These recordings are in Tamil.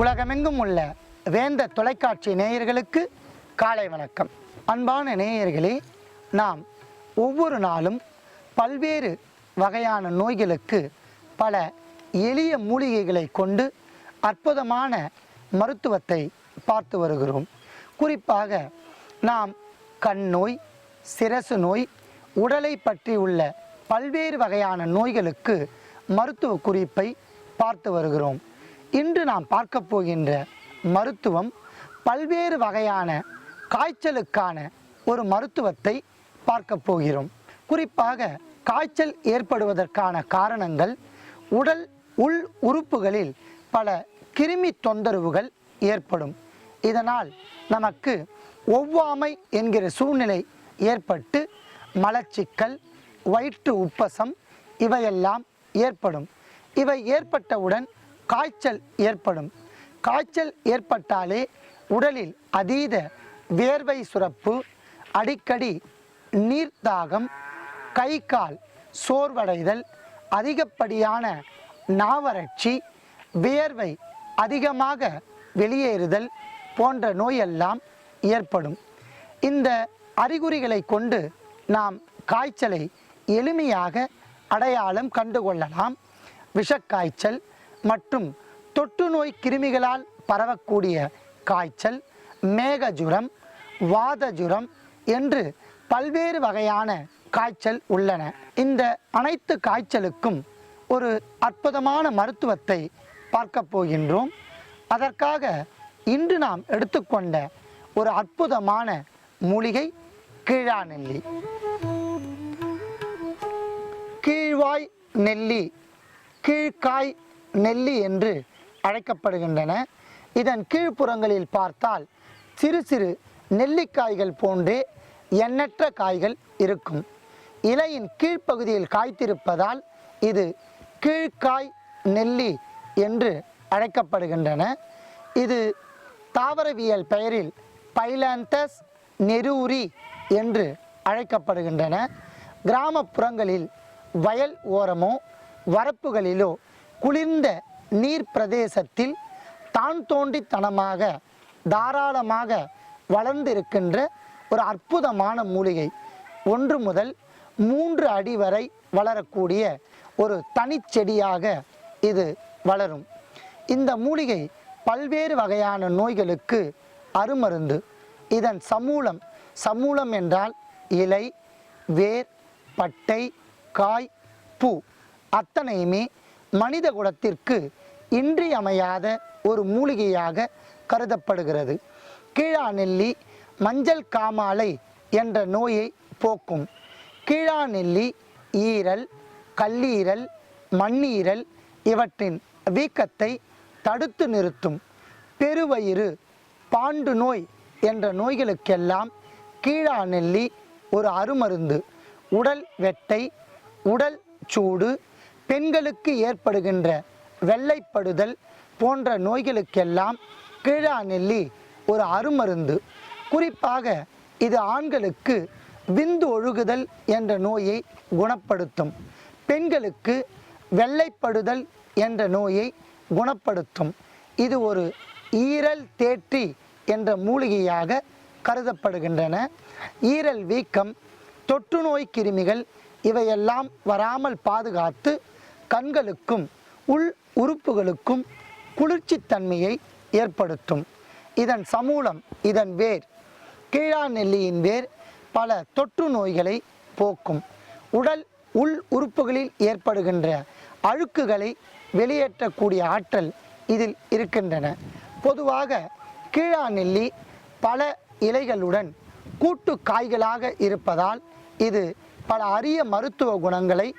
உலகமெங்கும் உள்ள வேந்த தொலைக்காட்சி நேயர்களுக்கு காலை வணக்கம். அன்பான நேயர்களே, நாம் ஒவ்வொரு நாளும் பல்வேறு வகையான நோய்களுக்கு பல எளிய மூலிகைகளை கொண்டு அற்புதமான மருத்துவத்தை பார்த்து வருகிறோம். குறிப்பாக நாம் கண் நோய், சிரசு நோய், உடலை பற்றி உள்ள பல்வேறு வகையான நோய்களுக்கு மருத்துவ குறிப்பை பார்த்து வருகிறோம். இன்று நாம் பார்க்க போகின்ற மருத்துவம் பல்வேறு வகையான காய்ச்சலுக்கான ஒரு மருத்துவத்தை பார்க்க போகிறோம். குறிப்பாக காய்ச்சல் ஏற்படுவதற்கான காரணங்கள் உடல் உள் உறுப்புகளில் பல கிருமி தொந்தரவுகள் ஏற்படும். இதனால் நமக்கு ஒவ்வாமை என்கிற சூழ்நிலை ஏற்பட்டு மலச்சிக்கல், வயிற்று உப்பசம் இவையெல்லாம் ஏற்படும். இவை ஏற்பட்டவுடன் காய்ச்சல் ஏற்படும். காய்ச்சல் ஏற்பட்டாலே உடலில் அதீத வேர்வை சுரப்பு, அடிக்கடி நீர்தாகம், கை கால் சோர்வடைதல், அதிகப்படியான நாவறட்சி, வியர்வை அதிகமாக வெளியேறுதல் போன்ற நோயெல்லாம் ஏற்படும். இந்த அறிகுறிகளை கொண்டு நாம் காய்ச்சலை எளிமையாக அடையாளம் கண்டுகொள்ளலாம். விஷக்காய்ச்சல் மற்றும் தொற்று நோய் கிருமிகளால் பரவக்கூடிய காய்ச்சல், மேகஜுரம், வாதஜுரம் என்று பல்வேறு வகையான காய்ச்சல் உள்ளன. இந்த அனைத்து காய்ச்சலுக்கும் ஒரு அற்புதமான மருத்துவத்தை பார்க்க போகின்றோம். அதற்காக இன்று நாம் எடுத்துக்கொண்ட ஒரு அற்புதமான மூலிகை கீழாநெல்லி. கீழ்வாய் நெல்லி, கீழ்காய் நெல்லி என்று அழைக்கப்படுகின்றன. இதன் கீழ்ப்புறங்களில் பார்த்தால் சிறு சிறு நெல்லிக்காய்கள் போன்றே எண்ணற்ற காய்கள் இருக்கும். இலையின் கீழ்ப்பகுதியில் காய்த்திருப்பதால் இது கீழ்காய் நெல்லி என்று அழைக்கப்படுகின்றன. இது தாவரவியல் பெயரில் பைலாந்தஸ் நெரூரி என்று அழைக்கப்படுகின்றன. கிராமப்புறங்களில் வயல் ஓரமோ வரப்புகளிலோ குளிர்ந்த நீர் பிரதேசத்தில் தான் தோண்டித்தனமாக தாராளமாக வளர்ந்திருக்கின்ற ஒரு அற்புதமான மூலிகை. 1 முதல் 3 அடி வரை வளரக்கூடிய ஒரு தனிச்செடியாக இது வளரும். இந்த மூலிகை பல்வேறு வகையான நோய்களுக்கு அருமருந்து. இதன் சமூலம் என்றால் இலை, வேர், பட்டை, காய், பூ அத்தனையுமே மனித குலத்திற்கு இன்றியமையாத ஒரு மூலிகையாக கருதப்படுகிறது. கீழாநெல்லி மஞ்சள் காமாலை என்ற நோயை போக்கும். கீழாநெல்லி ஈரல், கல்லீரல், மண்ணீரல் இவற்றின் வீக்கத்தை தடுத்து நிறுத்தும். பெருவயிறு, பாண்டு நோய் என்ற நோய்களுக்கெல்லாம் கீழாநெல்லி ஒரு அருமருந்து. உடல் வெட்டை, உடல் சூடு, பெண்களுக்கு ஏற்படுகின்ற வெள்ளைப்படுதல் போன்ற நோய்களுக்கெல்லாம் கீழாநெல்லி ஒரு அருமருந்து. குறிப்பாக இது ஆண்களுக்கு விந்து ஒழுகுதல் என்ற நோயை குணப்படுத்தும். பெண்களுக்கு வெள்ளைப்படுதல் என்ற நோயை குணப்படுத்தும். இது ஒரு ஈரல் தேற்றி என்ற மூலிகையாக கருதப்படுகின்றன. ஈரல் வீக்கம், தொற்று நோய் கிருமிகள் இவையெல்லாம் வராமல் பாதுகாத்து கண்களுக்கும் உள் உறுப்புகளுக்கும் குளிர்ச்சி தன்மையை ஏற்படுத்தும். இதன் சமூலம், இதன் வேர், கீழாநெல்லியின் வேர் பல தொற்று நோய்களை போக்கும். உடல் உள் உறுப்புகளில் ஏற்படுகின்ற அழுக்குகளை வெளியேற்றக்கூடிய ஆற்றல் இதில் இருக்கின்றன. பொதுவாக கீழாநெல்லி பல இலைகளுடன் கூட்டு காய்களாக இருப்பதால் இது பல அரிய மருத்துவ குணங்களை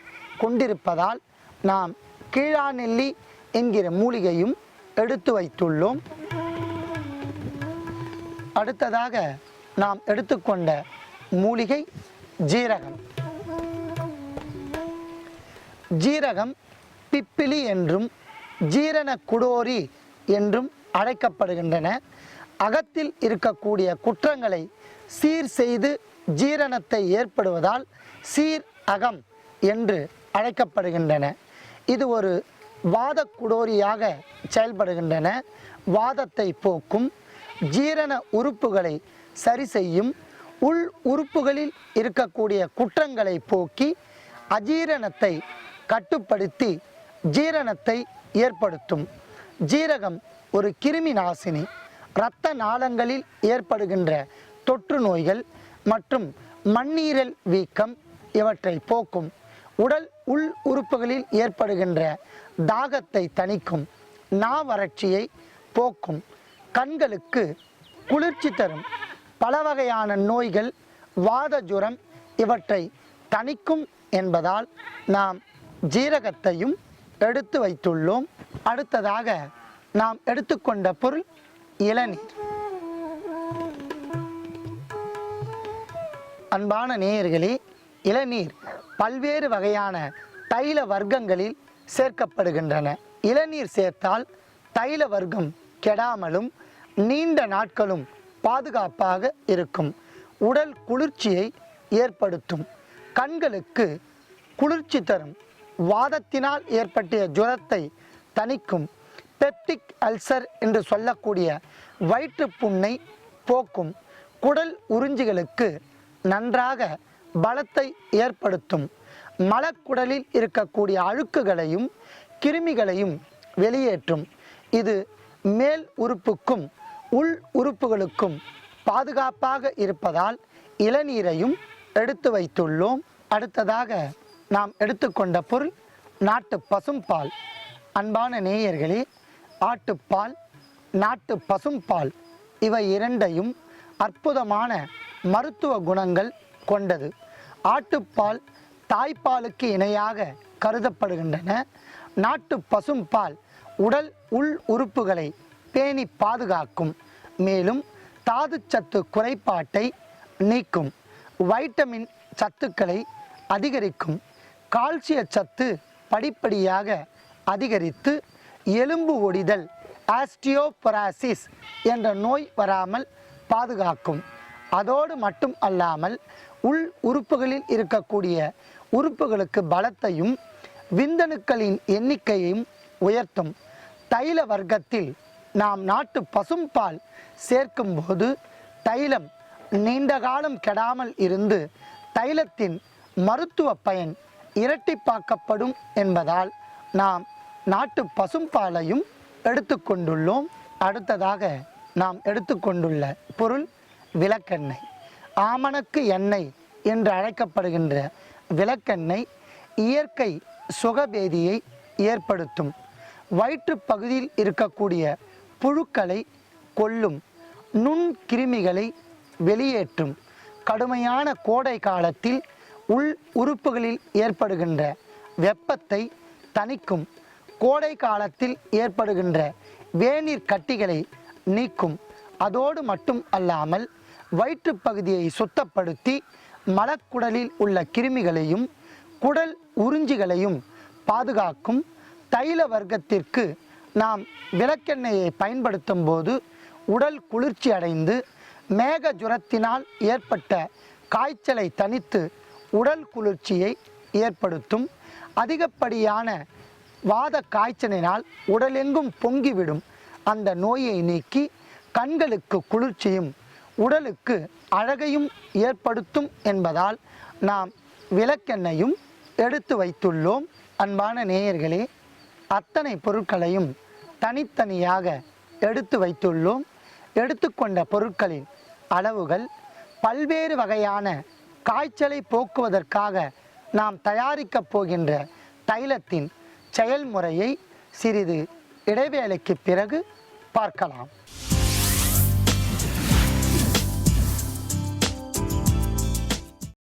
கொண்டிருப்பதால் நாம் கீழாநெல்லி என்கிற மூலிகையும் எடுத்து வைத்துள்ளோம். அடுத்ததாக நாம் எடுத்துக்கொண்ட மூலிகை ஜீரகம். ஜீரகம் பிப்பிலி என்றும் ஜீரண குடோரி என்றும் அழைக்கப்படுகின்றன. அகத்தில் இருக்கக்கூடிய குற்றங்களை சீர் செய்து ஜீரணத்தை ஏற்படுவதால் சீர் அகம் என்று அழைக்கப்படுகின்றன. இது ஒரு வாத குடோரியாக செயல்படுகின்றன. வாதத்தை போக்கும், ஜீரண உறுப்புகளை சரி செய்யும், உள் உறுப்புகளில் இருக்கக்கூடிய குற்றங்களை போக்கி அஜீரணத்தை கட்டுப்படுத்தி ஜீரணத்தை ஏற்படுத்தும். ஜீரகம் ஒரு கிருமி நாசினி. இரத்த நாளங்களில் ஏற்படுகின்ற தொற்று நோய்கள் மற்றும் மண்ணீரல் வீக்கம் இவற்றை போக்கும். உடல் உள் உறுப்புகளில் ஏற்படுகின்ற தாகத்தை தணிக்கும். நாவறட்சியை போக்கும். கண்களுக்கு குளிர்ச்சி தரும். பல வகையான நோய்கள், வாத ஜுரம் இவற்றை தணிக்கும் என்பதால் நாம் ஜீரகத்தையும் எடுத்து வைத்துள்ளோம். அடுத்ததாக நாம் எடுத்துக்கொண்ட பொருள் இளநீர். அன்பான நேயர்களே, இளநீர் பல்வேறு வகையான தைல வர்க்கங்களில் சேர்க்கப்படுகின்றன. இளநீர் சேர்த்தால் தைல வர்க்கம் கெடாமலும் நீண்ட நாட்களும் பாதுகாப்பாக இருக்கும். உடல் குளிர்ச்சியை ஏற்படுத்தும். கண்களுக்கு குளிர்ச்சி தரும். வாதத்தினால் ஏற்பட்ட ஜுரத்தை தணிக்கும். பெப்டிக் அல்சர் என்று சொல்லக்கூடிய வயிற்றுப்புண்ணை போக்கும். குடல் உறிஞ்சிகளுக்கு நன்றாக பலத்தை ஏற்படுத்தும். மலக்குடலில் இருக்கக்கூடிய அழுக்குகளையும் கிருமிகளையும் வெளியேற்றும். இது மேல் உறுப்புக்கும் உள் உறுப்புகளுக்கும் பாதுகாப்பாக இருப்பதால் இளநீரையும் எடுத்து வைத்துள்ளோம். அடுத்ததாக நாம் எடுத்துக்கொண்ட பொருள் நாட்டு பசும்பால். அன்பான நேயர்களே, ஆட்டுப்பால், நாட்டு பசும்பால் இவை இரண்டையும் அற்புதமான மருத்துவ குணங்கள் கொண்டது. ஆட்டுப்பால் தாய்ப்பாலுக்கு இணையாக கருதப்படுகின்றன. நாட்டு பசும்பால் உடல் உள் உறுப்புகளை பேணி பாதுகாக்கும். மேலும் தாதுச்சத்து குறைபாட்டை நீக்கும். வைட்டமின் சத்துக்களை அதிகரிக்கும். கால்சிய சத்து படிப்படியாக அதிகரித்து எலும்பு ஒடிதல், ஆஸ்டியோபொராசிஸ் என்ற நோய் வராமல் பாதுகாக்கும். அதோடு மட்டும் அல்லாமல் உள் உறுப்புகளில் இருக்கக்கூடிய உறுப்புகளுக்கு பலத்தையும் விந்தணுக்களின் எண்ணிக்கையையும் உயர்த்தும். தைல வர்க்கத்தில் நாம் நாட்டு பசும்பால் சேர்க்கும்போது தைலம் நீண்ட காலம் கெடாமல் இருந்து தைலத்தின் மருத்துவ பயன் இரட்டிப்பாக்கப்படும் என்பதால் நாம் நாட்டு பசும்பாலையும் எடுத்துக்கொண்டுள்ளோம். அடுத்ததாக நாம் எடுத்துக்கொண்டுள்ள பொருள் விளக்கெண்ணெய். ஆமணக்கு எண்ணெய் என்று அழைக்கப்படுகின்ற விளக்கெண்ணெய் இயற்கை சுகபேதியை ஏற்படுத்தும். வயிற்று பகுதியில் இருக்கக்கூடிய புழுக்களை கொல்லும். நுண்கிருமிகளை வெளியேற்றும். கடுமையான கோடை காலத்தில் உள் உறுப்புகளில் ஏற்படுகின்ற வெப்பத்தை தணிக்கும். கோடை காலத்தில் ஏற்படுகின்ற வேநீர் கட்டிகளை நீக்கும். அதோடு மட்டும் அல்லாமல் வயிற்று பகுதியை சுத்தப்படுத்தி மலக்குடலில் உள்ள கிருமிகளையும் குடல் உறிஞ்சிகளையும் பாதுகாக்கும். தைல வர்க்கத்திற்கு நாம் விளக்கெண்ணெயை பயன்படுத்தும் போது உடல் குளிர்ச்சி அடைந்து மேக ஜுரத்தினால் ஏற்பட்ட காய்ச்சலை தணித்து உடல் குளிர்ச்சியை ஏற்படுத்தும். அதிகப்படியான வாத காய்ச்சலினால் உடலெங்கும் பொங்கிவிடும் அந்த நோயை நீக்கி கண்களுக்கு குளிர்ச்சியும் உடலுக்கு அழகையும் ஏற்படுத்தும் என்பதால் நாம் விளக்கெண்ணையும் எடுத்து வைத்துள்ளோம். அன்பான நேயர்களே, அத்தனை பொருட்களையும் தனித்தனியாக எடுத்து வைத்துள்ளோம். எடுத்துக்கொண்ட பொருட்களின் அளவுகள் பல்வேறு வகையான காய்ச்சலை போக்குவதற்காக நாம் தயாரிக்கப் போகின்ற தைலத்தின் செயல்முறையை சிறிது இடைவேளைக்கு பிறகு பார்க்கலாம்.